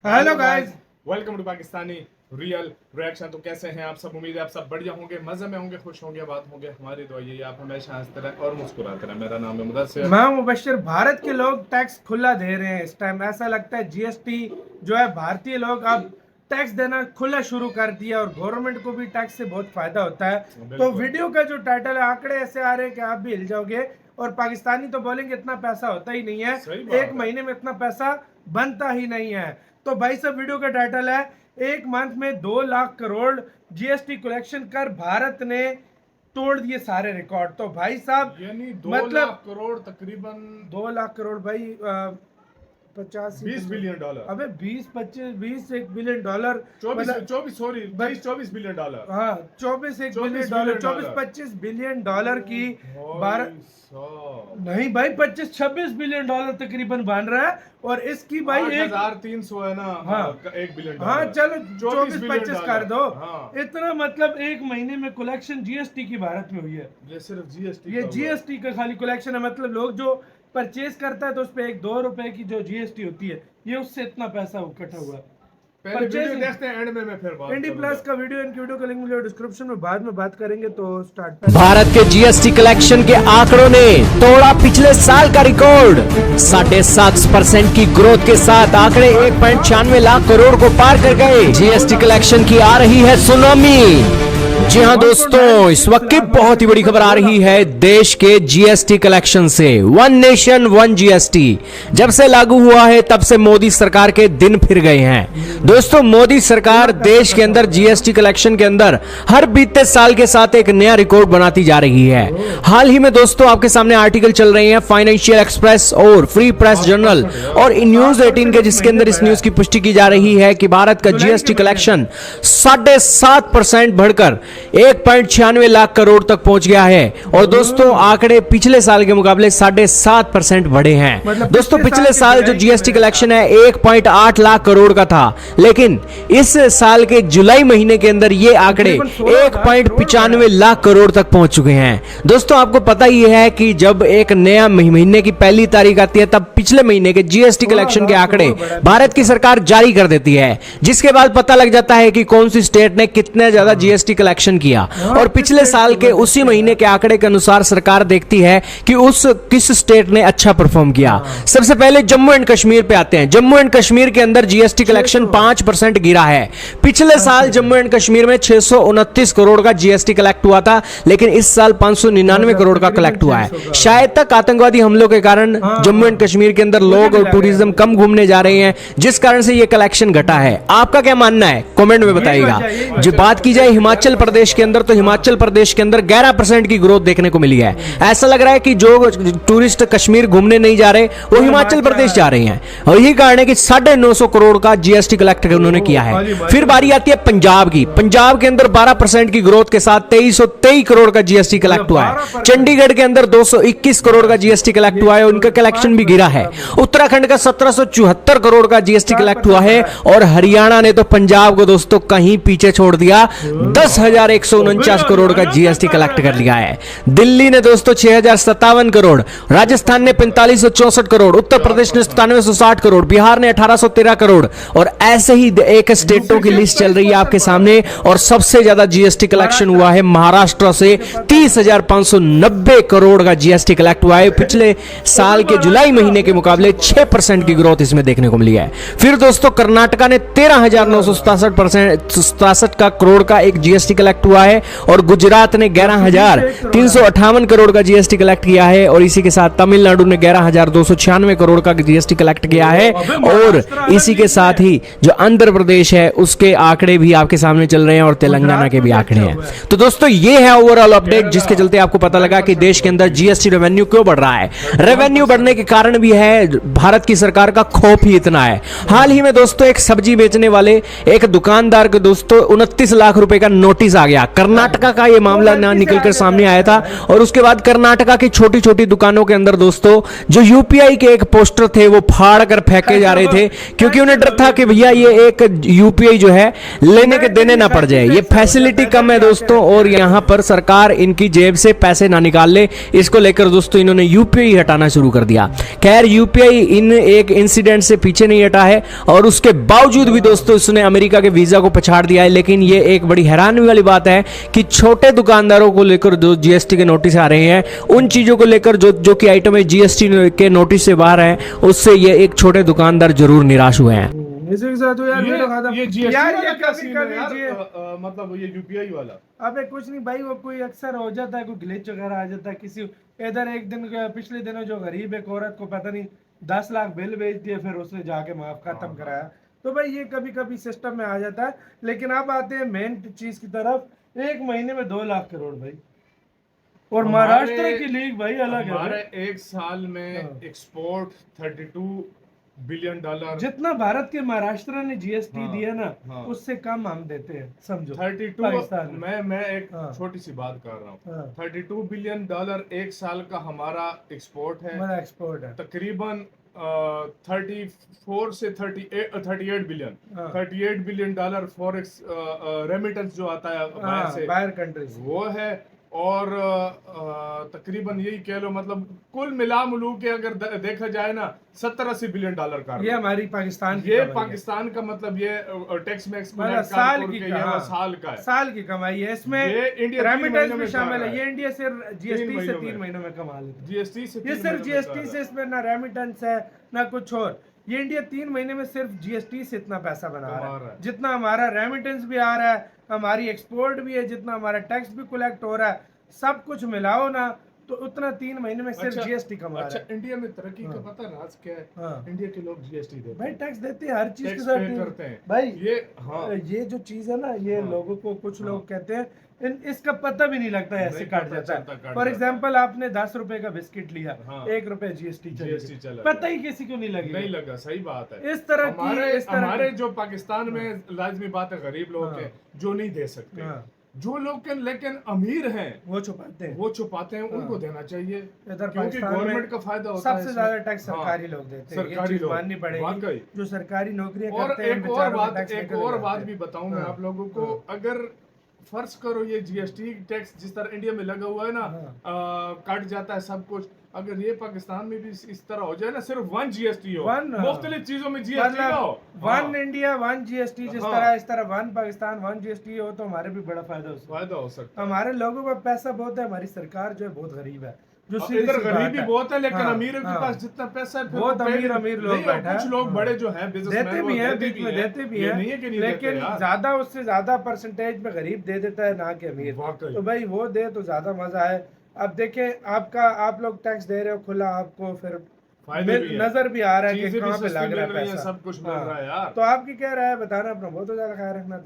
Hello guys, welcome to Pakistani real reaction. तो कैसे हैं आप सब? उम्मीद है आप सब बढ़िया होंगे, मजे में होंगे, खुश होंगे, बात होंगे। हमारी दुआ यही है आप हमेशा हंसते रहें और मुस्कुराते रहें। मेरा नाम है मुदस्सिर। मैं मुबश्शिर। भारत के लोग टैक्स खुला दे रहे हैं इस टाइम। ऐसा लगता है जीएसटी जो है, भारतीय लोग अब टैक्स देना खुला शुरू कर दिया और गवर्नमेंट को भी टैक्स से बहुत फायदा होता है। तो वीडियो का जो टाइटल है, आंकड़े ऐसे आ रहे हैं कि आप भी हिल जाओगे। और पाकिस्तानी तो बोलेंगे इतना पैसा होता ही नहीं है, एक महीने में इतना पैसा बनता ही नहीं है। तो भाई साहब, वीडियो का टाइटल है एक मंथ में 2 लाख करोड़ जीएसटी कलेक्शन कर भारत ने तोड़ दिए सारे रिकॉर्ड। तो भाई साहब, यानी 2 मतलब लाख करोड़, तकरीबन 2 लाख करोड़ भाई 20 बिलियन डॉलर। अबे 20 बिलियन डॉलर, 24 बिलियन डॉलर। हाँ 24 बिलियन डॉलर, 25 बिलियन डॉलर की भारत नहीं भाई, 25-26 बिलियन डॉलर तकरीबन बन रहा है। और इसकी भाई 1300 है ना। हाँ 1 बिलियन डॉलर। हाँ चलो 24-25 कर दो। हाँ। इतना मतलब एक महीने में कलेक्शन जीएसटी की भारत में हुई है। ये सिर्फ जीएसटी, ये जीएसटी का खाली कलेक्शन है। मतलब लोग जो परचेज करता है तो उस पे 1-2 रुपए की जो जीएसटी होती है, ये उससे इतना पैसा इकट्ठा हुआ। पहले वीडियो देखते हैं, एंड में फिर बात इंडी प्लस का वीडियो, इनकी वीडियो का लिंक मुझे डिस्क्रिप्शन में बाद में बात करेंगे। तो स्टार्ट। भारत के जीएसटी कलेक्शन के आंकड़ों ने तोड़ा पिछले साल का रिकॉर्ड। 7.5% की ग्रोथ के साथ आंकड़े 1.96 लाख करोड़ को पार कर गए। जीएसटी कलेक्शन की आ रही है सुनामी। जी हाँ दोस्तों, इस वक्त की बहुत ही बड़ी खबर आ रही है देश के जीएसटी कलेक्शन से। वन नेशन वन जीएसटी जब से लागू हुआ है तब से मोदी सरकार के दिन फिर गए हैं। दोस्तों, मोदी सरकार देश के अंदर जीएसटी कलेक्शन के अंदर हर बीते साल के साथ एक नया रिकॉर्ड बनाती जा रही है। हाल ही में दोस्तों आपके सामने आर्टिकल चल रहे हैं फाइनेंशियल एक्सप्रेस और फ्री प्रेस जर्नल और न्यूज 18 के, जिसके अंदर इस न्यूज की पुष्टि की जा रही है कि भारत का जीएसटी कलेक्शन 7.5% बढ़कर 1.96 लाख करोड़ तक पहुंच गया है। और दोस्तों आंकड़े पिछले साल के मुकाबले 7.5% बढ़े हैं। दोस्तों पिछले साल जो जीएसटी कलेक्शन है 1.8 लाख करोड़ का था, लेकिन इस साल के जुलाई महीने के अंदर ये आंकड़े 1.95 लाख करोड़ तक पहुंच चुके हैं। दोस्तों आपको पता ही है कि जब एक नया महीने की पहली तारीख आती है तब पिछले महीने के जीएसटी कलेक्शन के आंकड़े भारत की सरकार जारी कर देती है, जिसके बाद पता लग जाता है कि कौन सी स्टेट ने कितने ज्यादा जीएसटी कलेक्शन किया। और पिछले साल के उसी महीने के आंकड़े के अनुसार सरकार देखती है कि किस स्टेट ने अच्छा परफॉर्म किया। सबसे पहले जम्मू एंड कश्मीर पे आते हैं। जम्मू एंड कश्मीर के अंदर जीएसटी कलेक्शन 5% गिरा है। पिछले साल जम्मू एंड कश्मीर में 629 करोड़ का जीएसटी कलेक्ट हुआ था, लेकिन इस साल 599 करोड़ का कलेक्ट हुआ है। शायद तक आतंकवादी हमलों के कारण जम्मू एंड कश्मीर के अंदर लोग और टूरिज्म कम घूमने जा रहे हैं, जिस कारण से यह कलेक्शन घटा है। आपका क्या मानना है कमेंट में बताइएगा। जो बात की जाए हिमाचल प्रदेश के अंदर, तो हिमाचल प्रदेश के अंदर 11% की ग्रोथ देखने को मिली है। ऐसा लग रहा है कि जो टूरिस्ट कश्मीर घूमने नहीं जा रहे वो हिमाचल प्रदेश जा रहे हैं, और यही कारण है कि 950 करोड़ का जीएसटी कलेक्ट उन्होंने किया है। फिर बारी आती है पंजाब की। पंजाब के अंदर 12% की ग्रोथ के साथ 2323 करोड़ का जीएसटी कलेक्ट हुआ है। चंडीगढ़ के अंदर 221 करोड़ का जीएसटी कलेक्ट हुआ है, उनका कलेक्शन भी गिरा है। उत्तराखंड का 1774 करोड़ का जीएसटी कलेक्ट हुआ है, और हरियाणा ने तो पंजाब को दोस्तों कहीं पीछे छोड़ दिया, 10,149 करोड़ का जीएसटी कलेक्ट कर लिया है। दिल्ली ने दोस्तों 6,057 करोड़, राजस्थान ने 4564 करोड़, उत्तर प्रदेश ने 9760 करोड़, बिहार ने 1813 करोड़, और ऐसे ही एक स्टेटों की लिस्ट चल रही है आपके सामने। और सबसे ज्यादा जीएसटी कलेक्शन हुआ है महाराष्ट्र से, 30,590 करोड़ का जीएसटी कलेक्ट हुआ है। पिछले साल के जुलाई महीने के मुकाबले 6% की ग्रोथ इसमें देखने को मिली है। फिर दोस्तों कर्नाटका ने 13,967 का करोड़ का एक जीएसटी कलेक्ट हुआ है, और गुजरात ने 11,358 करोड़ का जीएसटी कलेक्ट किया है। और इसी के साथ तमिलनाडु ने 11,296 करोड़ का जीएसटी कलेक्ट किया है। और इसी के साथ ही जो आंध्र प्रदेश है उसके आंकड़े भी आपके सामने चल रहे हैं, और तेलंगाना के भी आंकड़े हैं। तो दोस्तों ये है ओवरऑल अपडेट, जिसके चलते आपको पता लगा कि देश के अंदर जीएसटी रेवेन्यू क्यों बढ़ रहा है। रेवेन्यू बढ़ने के कारण भी है भारत की सरकार का खौफ ही इतना है। हाल ही में दोस्तों एक सब्जी बेचने वाले एक दुकानदार को दोस्तों 29 लाख रुपए का नोटिस आ गया। कर्नाटका का ये मामला ना निकल कर सामने आया था और उसके बाद कर्नाटका की छोटी छोटी दुकानों के अंदर दोस्तों जो यूपीआई के एक पोस्टर थे वो फाड़ कर फेंके जा रहे थे, क्योंकि उन्हें डर था कि भैया ये एक यूपीआई जो है लेने के देने ना पड़ जाए। ये फैसिलिटी कम है दोस्तों और यहाँ पर सरकार इनकी जेब से पैसे ना निकाल ले, इसको लेकर दोस्तों इन्होंने यूपीआई हटाना शुरू कर दिया। खैर यूपीआई इन एक इंसिडेंट से पीछे नहीं हटा है और उसके बावजूद भी दोस्तों इसने अमेरिका के वीजा को पछाड़ दिया है। लेकिन ये एक बड़ी हैरानी वाली बात है कि छोटे दुकानदारों को लेकर जो जीएसटी के नोटिस आ रहे हैं, उन चीजों को लेकर जो कि आइटम जीएसटी के नोटिस से बाहर है, उससे ये एक छोटे दुकानदार जरूर निराश हुए हैं। इसी के साथ यार वीडियो खत्म। ये जीएसटी यार वाला ये क्या कभी सीन है कभी यार? मतलब ये यूपीआई वाला अबे कुछ नहीं भाई, वो कोई अक्सर हो जाता है, कोई ग्लिच वगैरह आ जाता है किसी इधर। एक दिन पिछले दिनों जो गरीब एक औरत को पता नहीं 10 लाख बिल भेज दिए, फिर उसने जाके माफ खत्म कराया। तो भाई ये कभी कभी सिस्टम में आ जाता है। लेकिन अब आते हैं मेन चीज की तरफ, एक महीने में 2 लाख करोड़ भाई, और महाराष्ट्र की लीग भाई अलग है। हमारे एक साल में एक्सपोर्ट 32 बिलियन डॉलर, जितना भारत के महाराष्ट्र ने जीएसटी हाँ, दिया ना, हाँ। उससे कम हम देते हैं, समझो। 32 पाकिस्तान में। मैं एक हाँ। छोटी सी बात कर रहा हूँ। हाँ। 32 बिलियन डॉलर एक साल का हमारा एक्सपोर्ट है। हमारा एक्सपोर्ट है तकरीबन 34 से 38 बिलियन, हाँ। 38 बिलियन डॉलर फॉरेक्स रेमिटेंस जो आता है बाहर से, बाहर कंट्री से वो है। और तकरीबन यही कह लो, मतलब कुल मिला मिलू के अगर देखा जाए ना 70-80 बिलियन डॉलर का ये हमारी पाकिस्तान की ये कमाई है। पाकिस्तान का मतलब ये टैक्स में मतलब साल की साल का है, साल की कमाई है। इसमें ये इंडिया 3 रेमिटेंस महीनों भी में शामिल कमा है। रहा ये इंडिया से जीएसटी से 3 महीनों महीनों में कमा लेता है। जीएसटी से ये 3 सिर्फ महीनों में जीएसटी कमा से, इसमें ना रेमिटेंस है ना कुछ और। ये इंडिया 3 महीने में सिर्फ जीएसटी से इतना पैसा बना कमा रहा रहा है, है। जितना हमारा रेमिटेंस भी आ रहा है, हमारी एक्सपोर्ट भी है, जितना हमारा टैक्स भी कलेक्ट हो रहा है, सब कुछ मिलाओ ना तो उतना 3 महीने में सिर्फ जीएसटी कमा रहा अच्छा, है। इंडिया में तरक्की का पता राज क्या है? हाँ। इंडिया के लोग जीएसटी देते भाई हैं, टैक्स देते हैं, हर चीज के टैक्स साथ पे करते हैं भाई। ये। हाँ, ये जो चीज है ना, ये हाँ। लोगों को कुछ लोग कहते हैं इसका पता भी नहीं लगता है, ऐसे नहीं काट पता जाता चलता, है। काट फॉर जाता एग्जाम्पल आपने 10 रुपए का बिस्किट लिया, हाँ। 1 रुपए जीएसटी जीएसटी चला पता गया। ही किसी को नहीं लगी। नहीं लगा, सही बात है। इस तरह की हमारे जो पाकिस्तान में लाजमी बात है, गरीब लोग हाँ। के जो नहीं दे सकते, हाँ। जो लोग लेकिन अमीर हैं वो छुपाते हैं। वो छुपाते हैं, उनको देना चाहिए, इधर क्योंकि पाकिस्तान में गवर्नमेंट का फायदा होता है सबसे इसमें। ज्यादा टैक्स हाँ, सरकारी लोग देते हैं, ये सरकारी चीज लोग, माननी पड़ेगी। वाकई। जो सरकारी नौकरियां और करते हैं, एक और बेचारों को बात टैक्स एक लेकर और जाते बात हैं। भी बताऊं मैं हाँ। आप लोगों को। अगर फर्ज करो ये जीएसटी टैक्स जिस तरह इंडिया में लगा हुआ है ना, कट जाता है सब कुछ, अगर ये पाकिस्तान में भी इस तरह हो जाए ना, सिर्फ 1 जीएसटी हो, मुख्तलिफ चीजों में जीएसटी ना हो, 1 इंडिया 1 जीएसटी, जिस तरह इस तरह 1 पाकिस्तान 1 जीएसटी हो, तो हमारे भी बड़ा फायदा हो सकता है। हमारे लोगों का पैसा बहुत है, हमारी सरकार जो है बहुत गरीब है। जो इधर गरीबी बहुत है, लेकिन हाँ, अमीरों के हाँ। पास जितना पैसा है, बहुत अमीर लोग बैठे हैं। कुछ लोग बड़े जो हैं बिजनेसमैन, देते भी हैं, बीच में देते भी हैं, नहीं है कि नहीं देते लेकिन यार। ज्यादा उससे ज्यादा परसेंटेज में गरीब दे देता है, ना कि अमीर। वाकई। तो भाई वो दे तो ज्यादा मजा है। अब देखें, आप लोग टैक्स दे रहे हो खुला, आपको फिर फायदे भी हैं। नजर भी आ रहा है कि चीजें भी कहाँ पे सस्ती लग रहा है मिल रही हैं, पैसा। सब कुछ मिल रहा है यार। तो आपकी क्या राय है, बताना अपना बहुत ज्यादा ख्याल रखना।